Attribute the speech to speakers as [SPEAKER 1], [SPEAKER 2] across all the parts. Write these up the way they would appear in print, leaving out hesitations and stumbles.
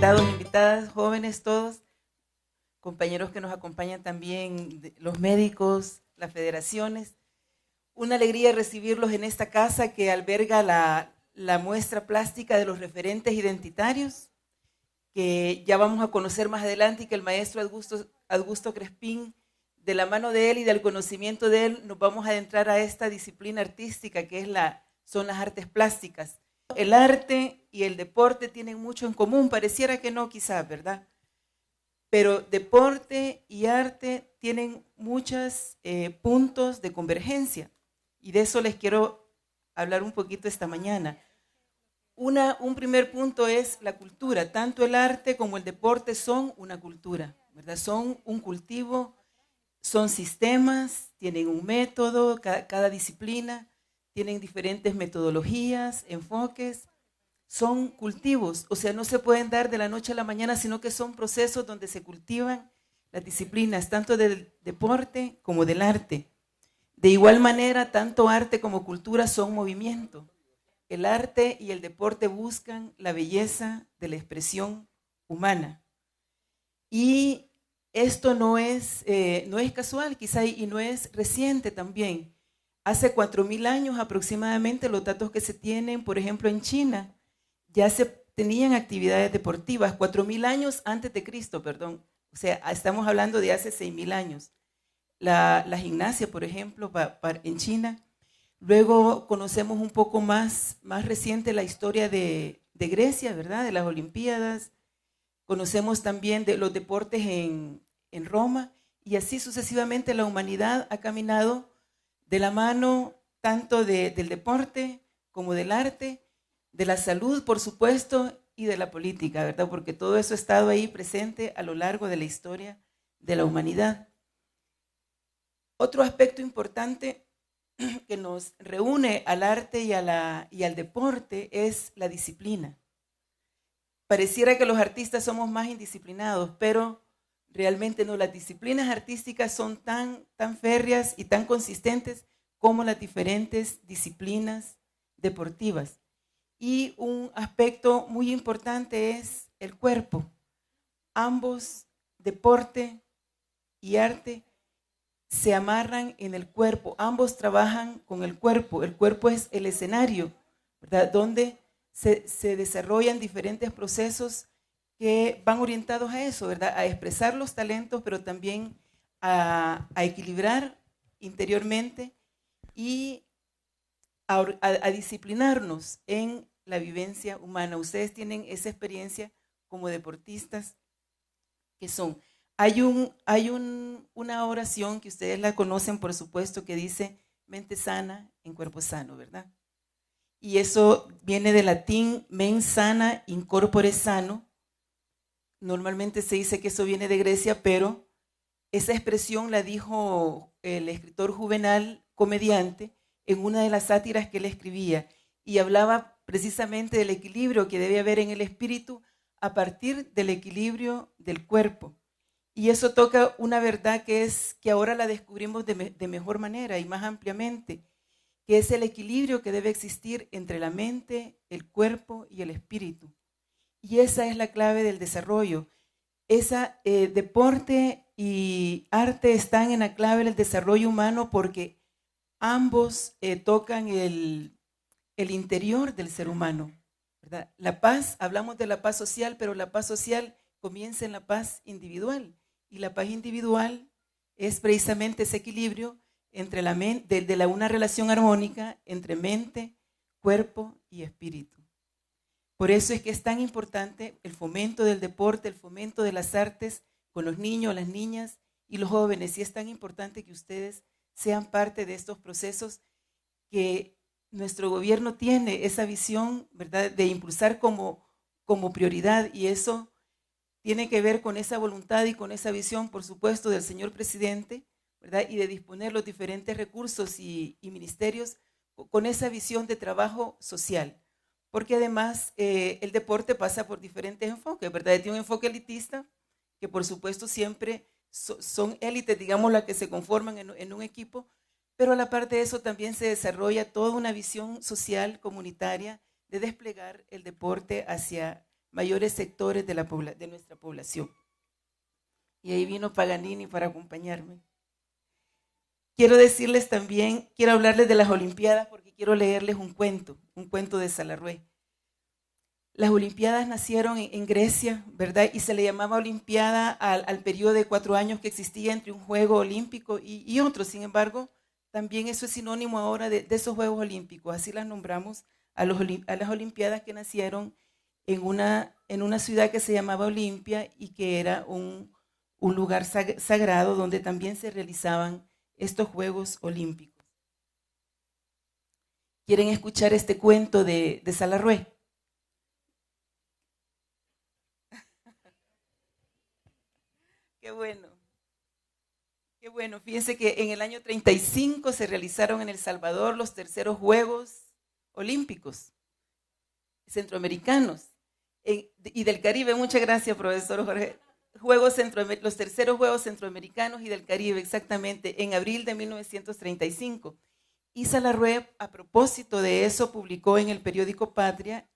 [SPEAKER 1] invitados, invitadas, jóvenes todos, compañeros que nos acompañan también, los médicos, las federaciones. Una alegría recibirlos en esta casa que alberga la muestra plástica de los referentes identitarios, que ya vamos a conocer más adelante, y que el maestro Augusto Crespín, de la mano de él y del conocimiento de él, nos vamos a adentrar a esta disciplina artística que son las artes plásticas. El arte y el deporte tienen mucho en común, pareciera que no quizás, ¿verdad? Pero deporte y arte tienen muchos puntos de convergencia, y de eso les quiero hablar un poquito esta mañana. Un primer punto es la cultura. Tanto el arte como el deporte son una cultura, ¿verdad? Son un cultivo, son sistemas, tienen un método, cada disciplina tienen diferentes metodologías, enfoques, son cultivos, o sea, no se pueden dar de la noche a la mañana, sino que son procesos donde se cultivan las disciplinas, tanto del deporte como del arte. De igual manera, tanto arte como cultura son movimiento. El arte y el deporte buscan la belleza de la expresión humana. Y esto no es casual, quizá, y no es reciente también. Hace 4.000 años aproximadamente, los datos que se tienen, por ejemplo, en China, ya se tenían actividades deportivas, 4.000 años antes de Cristo, perdón. O sea, estamos hablando de hace 6.000 años. La gimnasia, por ejemplo, en China. Luego conocemos un poco más reciente la historia de Grecia, ¿verdad? De las Olimpiadas. Conocemos también de los deportes en Roma, y así sucesivamente la humanidad ha caminado de la mano tanto del deporte como del arte, de la salud, por supuesto, y de la política, ¿verdad? Porque todo eso ha estado ahí presente a lo largo de la historia de la humanidad. Otro aspecto importante que nos reúne al arte y al deporte es la disciplina. Pareciera que los artistas somos más indisciplinados, pero realmente no. Las disciplinas artísticas son tan férreas y tan consistentes como las diferentes disciplinas deportivas. Y un aspecto muy importante es el cuerpo. Ambos, deporte y arte, se amarran en el cuerpo. Ambos trabajan con el cuerpo. El cuerpo es el escenario, ¿verdad? Donde se desarrollan diferentes procesos que van orientados a eso, ¿verdad? A expresar los talentos, pero también a equilibrar interiormente y a disciplinarnos en la vivencia humana. Ustedes tienen esa experiencia como deportistas que son. Hay una oración que ustedes la conocen, por supuesto, que dice mente sana en cuerpo sano, ¿verdad? Y eso viene del latín mens sana in corpore sano. Normalmente se dice que eso viene de Grecia, pero esa expresión la dijo el escritor Juvenal, comediante, en una de las sátiras que él escribía, y hablaba precisamente del equilibrio que debe haber en el espíritu a partir del equilibrio del cuerpo. Y eso toca una verdad que ahora la descubrimos de mejor manera y más ampliamente, que es el equilibrio que debe existir entre la mente, el cuerpo y el espíritu. Y esa es la clave del desarrollo. Deporte y arte están en la clave del desarrollo humano porque ambos tocan el interior del ser humano, ¿verdad? La paz, hablamos de la paz social, pero la paz social comienza en la paz individual. Y la paz individual es precisamente ese equilibrio entre una relación armónica entre mente, cuerpo y espíritu. Por eso es que es tan importante el fomento del deporte, el fomento de las artes con los niños, las niñas y los jóvenes. Y es tan importante que ustedes sean parte de estos procesos que nuestro gobierno tiene esa visión, ¿verdad?, de impulsar como prioridad, y eso tiene que ver con esa voluntad y con esa visión, por supuesto, del señor presidente, ¿verdad?, y de disponer los diferentes recursos y ministerios con esa visión de trabajo social. Porque además el deporte pasa por diferentes enfoques, ¿verdad? Tiene un enfoque elitista, que por supuesto siempre son élites, digamos, las que se conforman en un equipo, pero a la par de eso también se desarrolla toda una visión social, comunitaria, de desplegar el deporte hacia mayores sectores de nuestra población. Y ahí vino Paganini para acompañarme. Quiero decirles también, quiero hablarles de las Olimpiadas porque quiero leerles un cuento de Salarrué. Las Olimpiadas nacieron en Grecia, ¿verdad? Y se le llamaba Olimpiada al periodo de 4 años que existía entre un juego olímpico y otro. Sin embargo, también eso es sinónimo ahora de esos Juegos Olímpicos. Así las nombramos a las Olimpiadas que nacieron en una ciudad que se llamaba Olimpia y que era un lugar sagrado donde también se realizaban estos Juegos Olímpicos. ¿Quieren escuchar este cuento de Salarrué? Qué bueno. Qué bueno. Fíjense que en el año 35 se realizaron en El Salvador los terceros Juegos Olímpicos centroamericanos y del Caribe. Muchas gracias, profesor Jorge. Los terceros Juegos Centroamericanos y del Caribe, exactamente, en abril de 1935. Y Salarrué, a propósito de eso, publicó en el periódico Patria,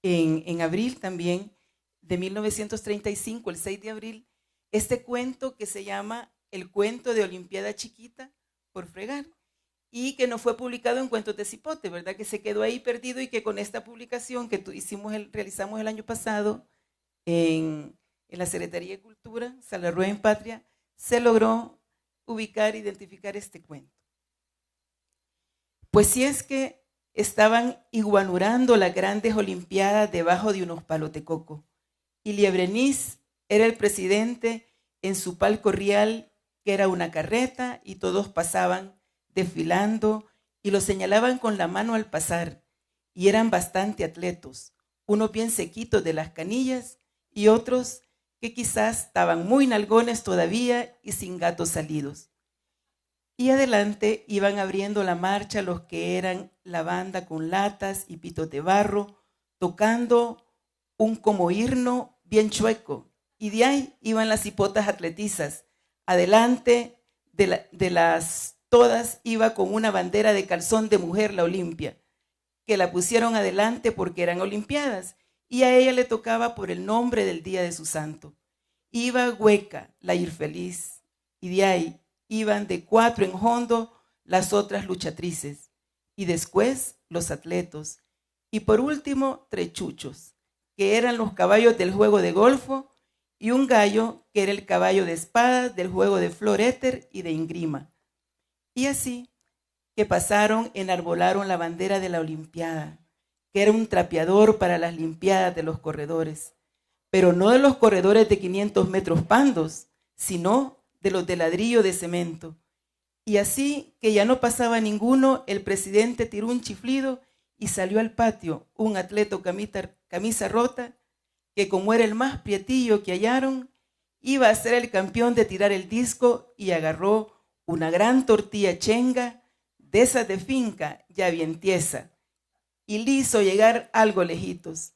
[SPEAKER 1] en abril también, de 1935, el 6 de abril, este cuento que se llama El cuento de Olimpiada Chiquita por fregar, y que no fue publicado en Cuentos de Cipote, ¿verdad? Que se quedó ahí perdido y que con esta publicación que realizamos el año pasado en la Secretaría de Cultura, Salarrué en Patria, se logró ubicar, identificar este cuento. Pues si es que estaban iguanurando las grandes olimpiadas debajo de unos palos de coco, y Liebreniz era el presidente en su palco real, que era una carreta, y todos pasaban desfilando y lo señalaban con la mano al pasar, y eran bastante atletos, unos bien sequitos de las canillas y otros que quizás estaban muy nalgones todavía y sin gatos salidos. Y adelante iban abriendo la marcha los que eran la banda con latas y pitos de barro, tocando un como himno bien chueco, y de ahí iban las hipotas atletizas. Adelante de las todas iba con una bandera de calzón de mujer la Olimpia, que la pusieron adelante porque eran olimpiadas, y a ella le tocaba por el nombre del día de su santo. Iba Hueca, la Irfeliz, y de ahí iban de 4 en hondo las otras luchatrices, y después los atletos, y por último 3 chuchos, que eran los caballos del juego de golfo, y un gallo, que era el caballo de espadas del juego de floréter y de ingrima. Y así que pasaron, enarbolaron la bandera de la Olimpiada, que era un trapeador para las limpiadas de los corredores, pero no de los corredores de 500 metros pandos, sino de los de ladrillo de cemento. Y así que ya no pasaba ninguno, el presidente tiró un chiflido y salió al patio un atleta camisa rota, que como era el más prietillo que hallaron, iba a ser el campeón de tirar el disco, y agarró una gran tortilla chenga, de esas de finca, ya bien tiesa, y le hizo llegar algo lejitos.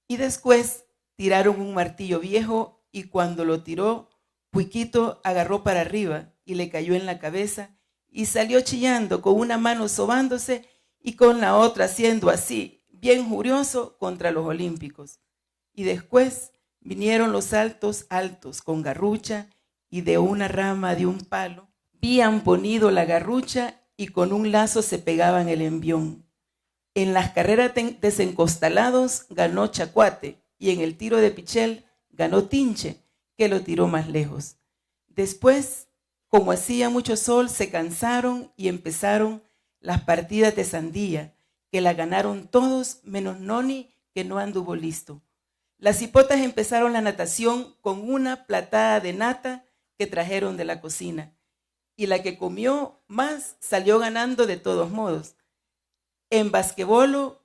[SPEAKER 1] Y después tiraron un martillo viejo, y cuando lo tiró, Puiquito agarró para arriba y le cayó en la cabeza, y salió chillando con una mano sobándose y con la otra haciendo así, bien furioso contra los olímpicos. Y después vinieron los altos con garrucha, y de una rama de un palo habían ponido la garrucha y con un lazo se pegaban el envión. En las carreras desencostalados ganó Chacuate, y en el tiro de pichel ganó Tinche, que lo tiró más lejos. Después, como hacía mucho sol, se cansaron y empezaron las partidas de sandía, que la ganaron todos menos Noni, que no anduvo listo. Las hipotas empezaron la natación con una platada de nata que trajeron de la cocina, y la que comió más salió ganando de todos modos. En basquebolo,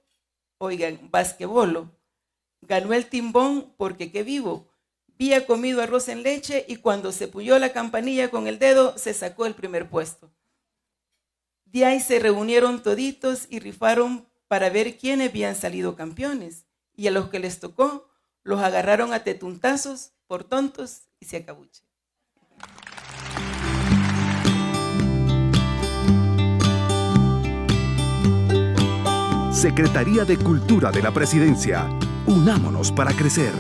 [SPEAKER 1] ganó el timbón porque qué vivo. Había comido arroz en leche y cuando se puyó la campanilla con el dedo se sacó el primer puesto. De ahí se reunieron toditos y rifaron para ver quiénes habían salido campeones, y a los que les tocó los agarraron a tetuntazos por tontos y se acabuche.
[SPEAKER 2] Secretaría de Cultura de la Presidencia. Unámonos para crecer.